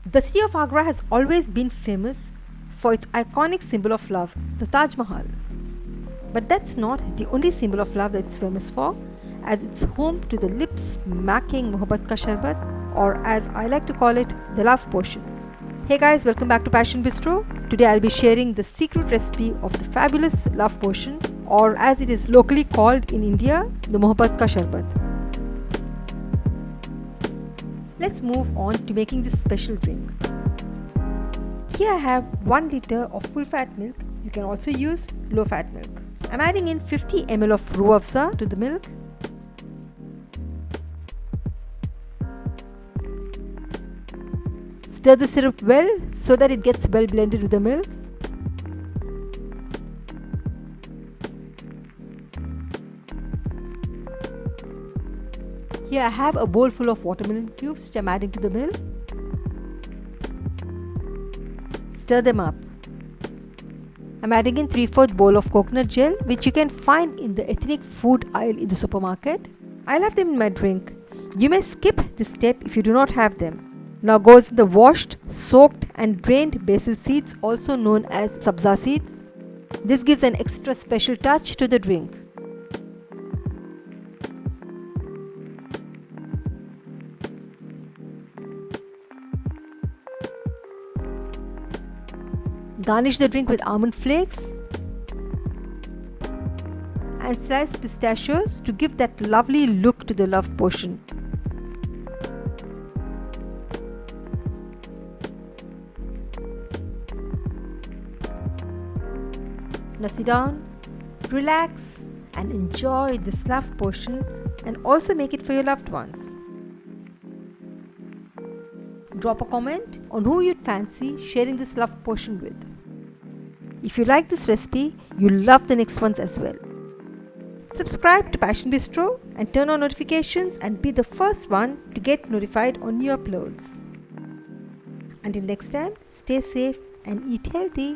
The city of Agra has always been famous for its iconic symbol of love, the Taj Mahal. But that's not the only symbol of love that it's famous for, as it's home to the lip-smacking Mohobbat Ka Sharbat, or as I like to call it, the love potion. Hey guys, welcome back to Passion Bistro. Today I'll be sharing the secret recipe of the fabulous love potion, or as it is locally called in India, the Mohobbat Ka Sharbat. Let's move on to making this special drink. Here I have 1 liter of full fat milk. You can also use low fat milk. I'm adding in 50 ml of roux afza to the milk. Stir the syrup well so that it gets well blended with the milk. Here I have a bowl full of watermelon cubes which I'm adding to the milk. Stir them up. I'm adding in 3/4 bowl of coconut gel, which you can find in the ethnic food aisle in the supermarket. I'll have them in my drink. You may skip this step if you do not have them. Now goes the washed, soaked and drained basil seeds, also known as sabza seeds. This gives an extra special touch to the drink. Garnish the drink with almond flakes and sliced pistachios to give that lovely look to the love potion. Now sit down, relax and enjoy this love potion, and also make it for your loved ones. Drop a comment on who you'd fancy sharing this love potion with. If you like this recipe, you'll love the next ones as well. Subscribe to Passion Bistro and turn on notifications and be the first one to get notified on new uploads. Until next time, stay safe and eat healthy.